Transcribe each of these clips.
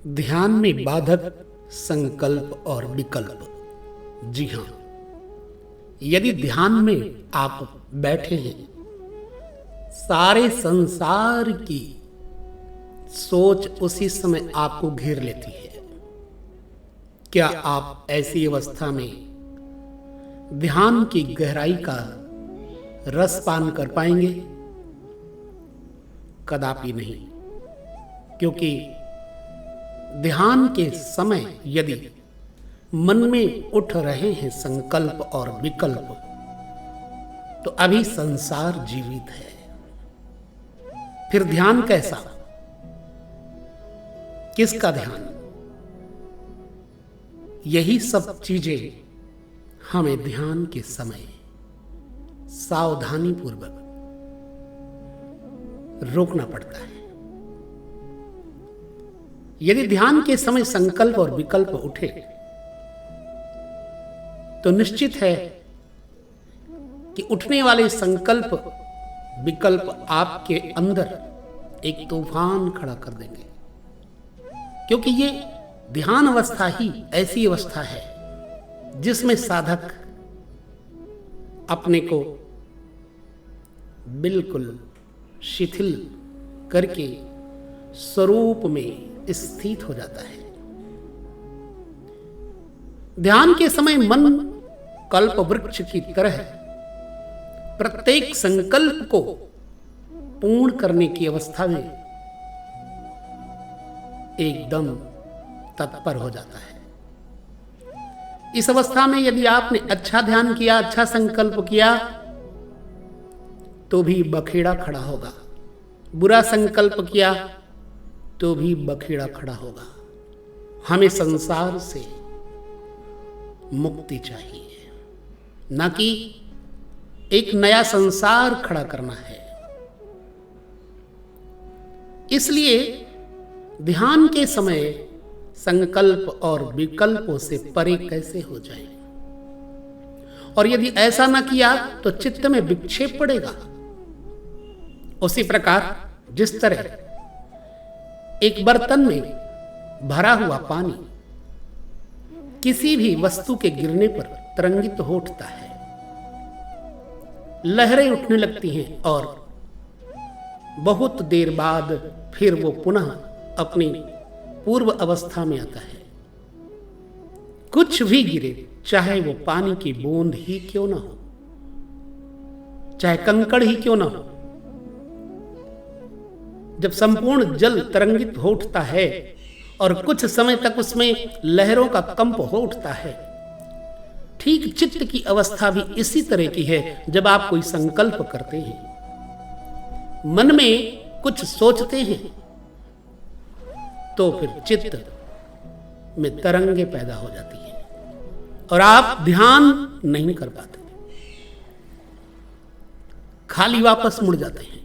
ध्यान में बाधक संकल्प और विकल्प। जी हाँ, यदि ध्यान में आप बैठे हैं, सारे संसार की सोच उसी समय आपको घेर लेती है। क्या आप ऐसी अवस्था में ध्यान की गहराई का रस पान कर पाएंगे? कदापि नहीं, क्योंकि ध्यान के समय यदि मन में उठ रहे हैं संकल्प और विकल्प, तो अभी संसार जीवित है। फिर ध्यान कैसा? किसका ध्यान? यही सब चीजें हमें ध्यान के समय सावधानी पूर्वक रोकना पड़ता है। यदि ध्यान के समय संकल्प और विकल्प उठे तो निश्चित है कि उठने वाले संकल्प विकल्प आपके अंदर एक तूफान खड़ा कर देंगे, क्योंकि ये ध्यान अवस्था ही ऐसी अवस्था है जिसमें साधक अपने को बिल्कुल शिथिल करके स्वरूप में स्थित हो जाता है। ध्यान के समय मन कल्प वृक्ष की तरह प्रत्येक संकल्प को पूर्ण करने की अवस्था में एकदम तत्पर हो जाता है। इस अवस्था में यदि आपने अच्छा ध्यान किया, अच्छा संकल्प किया, तो भी बखेड़ा खड़ा होगा। बुरा संकल्प किया तो भी बखेड़ा खड़ा होगा। हमें संसार से मुक्ति चाहिए, न कि एक नया संसार खड़ा करना है। इसलिए ध्यान के समय संकल्प और विकल्पों से परे कैसे हो जाए, और यदि ऐसा न किया तो चित्त में विक्षेप पड़ेगा। उसी प्रकार जिस तरह एक बर्तन में भरा हुआ पानी किसी भी वस्तु के गिरने पर तरंगित हो उठता है, लहरें उठने लगती हैं और बहुत देर बाद फिर वो पुनः अपनी पूर्व अवस्था में आता है। कुछ भी गिरे, चाहे वो पानी की बूंद ही क्यों ना हो, चाहे कंकड़ ही क्यों ना हो, जब संपूर्ण जल तरंगित हो उठता है और कुछ समय तक उसमें लहरों का कंप हो उठता है, ठीक चित्त की अवस्था भी इसी तरह की है। जब आप कोई संकल्प करते हैं, मन में कुछ सोचते हैं, तो फिर चित्त में तरंगे पैदा हो जाती हैं और आप ध्यान नहीं कर पाते, खाली वापस मुड़ जाते हैं।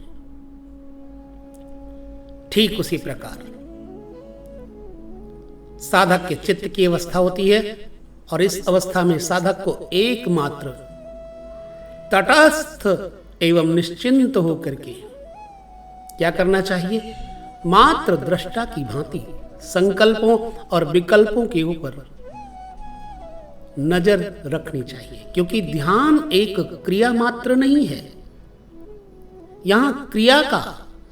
ठीक उसी प्रकार साधक के चित्त की अवस्था होती है, और इस अवस्था में साधक को एकमात्र तटस्थ एवं निश्चिंत होकर के क्या करना चाहिए? मात्र दृष्टा की भांति संकल्पों और विकल्पों के ऊपर नजर रखनी चाहिए, क्योंकि ध्यान एक क्रिया मात्र नहीं है। यहां क्रिया का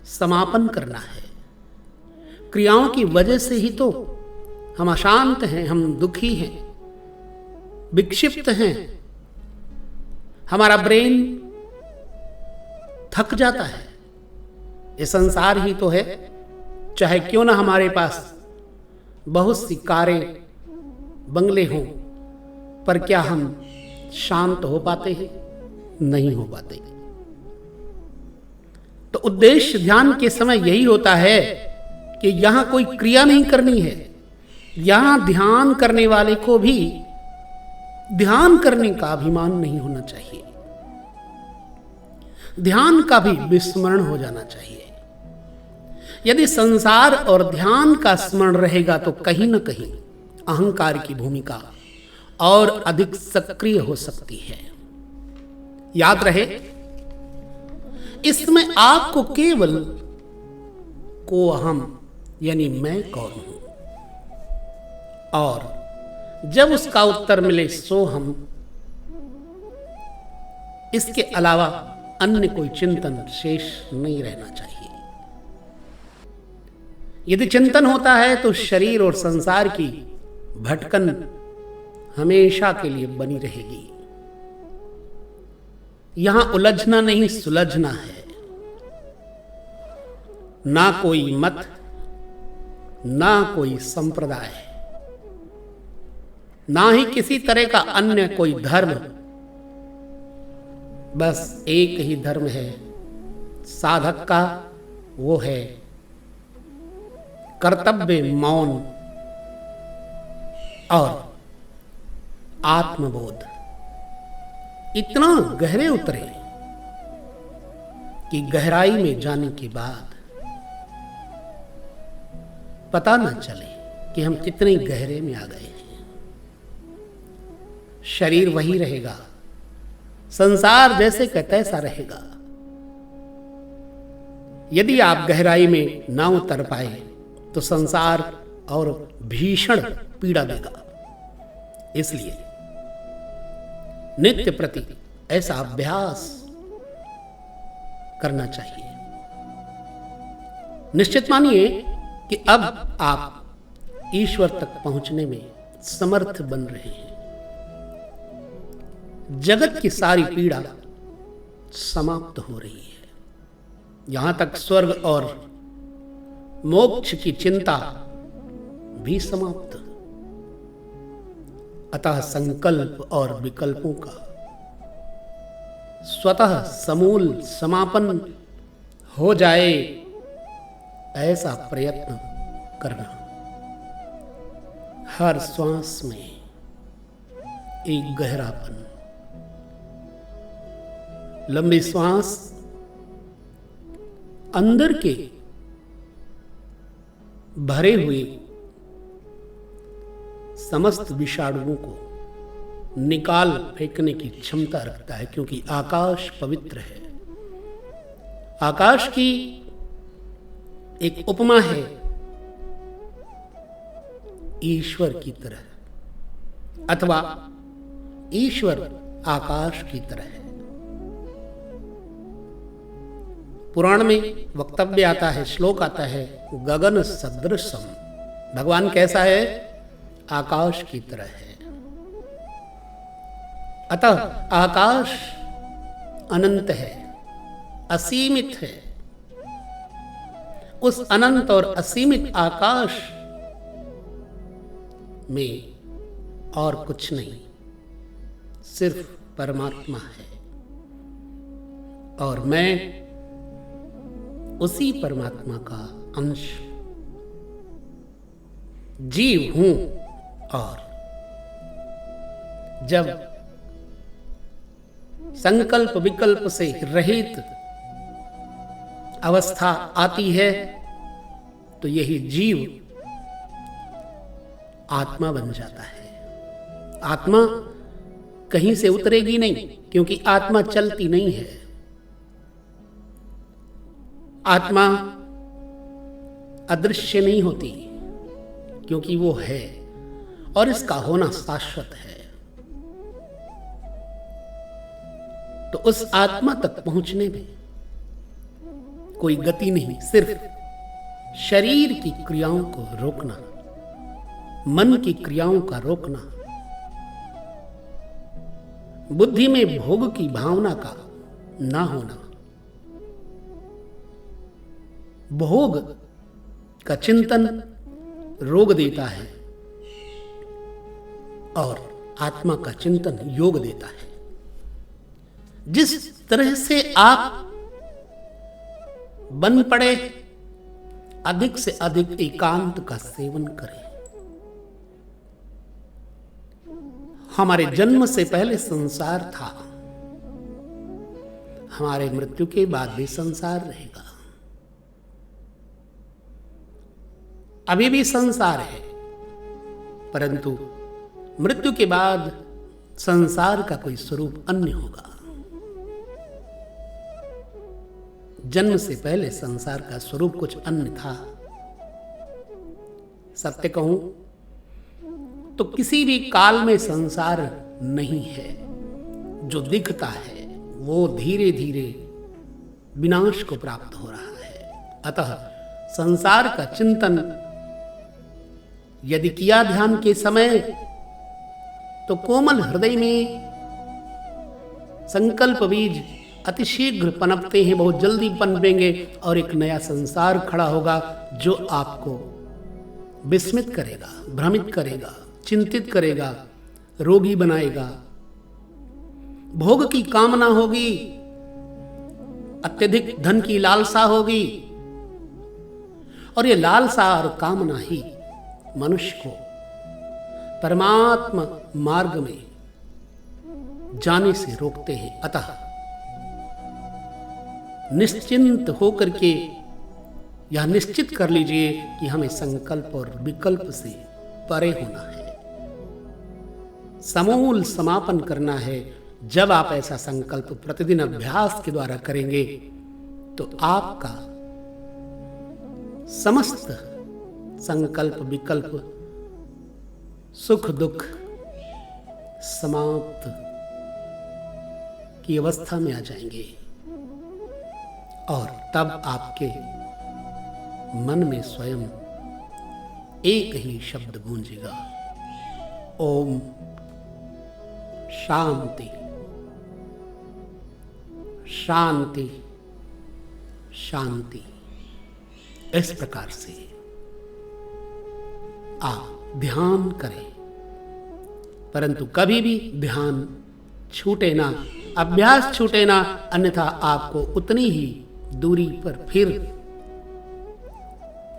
समापन करना है। क्रियाओं की वजह से ही तो हम अशांत हैं, हम दुखी हैं, विक्षिप्त हैं, हमारा ब्रेन थक जाता है। ये संसार ही तो है, चाहे क्यों ना हमारे पास बहुत सी कारें बंगले हों, पर क्या हम शांत हो पाते हैं? नहीं हो पाते। तो उद्देश्य ध्यान के समय यही होता है कि यहां कोई क्रिया नहीं करनी है। यहां ध्यान करने वाले को भी ध्यान करने का अभिमान नहीं होना चाहिए, ध्यान का भी विस्मरण हो जाना चाहिए। यदि संसार और ध्यान का स्मरण रहेगा तो कहीं न कहीं अहंकार की भूमिका और अधिक सक्रिय हो सकती है। याद रहे, इसमें आपको केवल को अहम यानी मैं कौन हूं और जब उसका उत्तर मिले सो हम, इसके अलावा अन्य कोई चिंतन शेष नहीं रहना चाहिए। यदि चिंतन होता है तो शरीर और संसार की भटकन हमेशा के लिए बनी रहेगी। यहां उलझना नहीं सुलझना है। ना कोई मत, ना कोई संप्रदाय, ना ही किसी तरह का अन्य कोई धर्म। बस एक ही धर्म है साधक का, वो है कर्तव्य मौन और आत्मबोध। इतना गहरे उतरे कि गहराई में जाने के बाद पता न चले कि हम कितने गहरे में आ गए हैं। शरीर वही रहेगा, संसार जैसे का तैसा रहेगा। यदि आप गहराई में ना उतर पाए तो संसार और भीषण पीड़ा देगा। इसलिए नित्य प्रति ऐसा अभ्यास करना चाहिए। निश्चित मानिए कि अब आप ईश्वर तक पहुंचने में समर्थ बन रहे हैं। जगत की सारी पीड़ा समाप्त हो रही है। यहां तक स्वर्ग और मोक्ष की चिंता भी समाप्त। अतः संकल्प और विकल्पों का स्वतः समूल समापन हो जाए, ऐसा प्रयत्न करना। हर श्वास में एक गहरापन। लंबी श्वास अंदर के भरे हुए समस्त विषाणुओं को निकाल फेंकने की क्षमता रखता है, क्योंकि आकाश पवित्र है। आकाश की एक उपमा है ईश्वर की तरह, अथवा ईश्वर आकाश की तरह है। पुराण में वक्तव्य आता है, श्लोक आता है, गगन सदृशम। भगवान कैसा है? आकाश की तरह है। अतः आकाश अनंत है, असीमित है। उस अनंत और असीमित आकाश में और कुछ नहीं, सिर्फ परमात्मा है। और मैं उसी परमात्मा का अंश जीव हूं। और जब संकल्प विकल्प से रहित अवस्था आती है तो यही जीव आत्मा बन जाता है। आत्मा कहीं से उतरेगी नहीं, क्योंकि आत्मा चलती नहीं है। आत्मा अदृश्य नहीं होती, क्योंकि वो है और इसका होना शाश्वत है। तो उस आत्मा तक पहुंचने में कोई गति नहीं, सिर्फ शरीर की क्रियाओं को रोकना, मन की क्रियाओं का रोकना, बुद्धि में भोग की भावना का ना होना। भोग का चिंतन रोग देता है और आत्मा का चिंतन योग देता है। जिस तरह से आप बन पड़े, अधिक से अधिक एकांत का सेवन करें। हमारे जन्म से पहले संसार था, हमारे मृत्यु के बाद भी संसार रहेगा। अभी भी संसार है, परंतु मृत्यु के बाद संसार का कोई स्वरूप अन्य होगा। जन्म से पहले संसार का स्वरूप कुछ अन्य था। सत्य कहूं तो किसी भी काल में संसार नहीं है। जो दिखता है वो धीरे धीरे विनाश को प्राप्त हो रहा है। अतः संसार का चिंतन यदि किया ध्यान के समय, तो कोमल हृदय में संकल्प बीज अतिशीघ्र पनपते हैं, बहुत जल्दी पनपेंगे और एक नया संसार खड़ा होगा जो आपको विस्मित करेगा, भ्रमित करेगा, चिंतित करेगा, रोगी बनाएगा। भोग की कामना होगी, अत्यधिक धन की लालसा होगी, और ये लालसा और कामना ही मनुष्य को परमात्मा मार्ग में जाने से रोकते हैं। अतः निश्चिंत होकर के यह निश्चित कर लीजिए कि हमें संकल्प और विकल्प से परे होना है, समूल समापन करना है। जब आप ऐसा संकल्प प्रतिदिन अभ्यास के द्वारा करेंगे तो आपका समस्त संकल्प विकल्प सुख दुख समाप्त की अवस्था में आ जाएंगे, और तब आपके मन में स्वयं एक ही शब्द गूंजेगा, ओम शांति शांति शांति। इस प्रकार से आप ध्यान करें, परंतु कभी भी ध्यान छूटे ना, अभ्यास छूटे ना, अन्यथा आपको उतनी ही दूरी पर फिर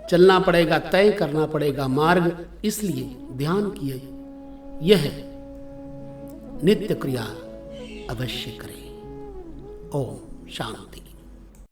चलना पड़ेगा, तय करना पड़ेगा मार्ग। इसलिए ध्यान किए यह नित्य क्रिया अवश्य करें। ओम शांति।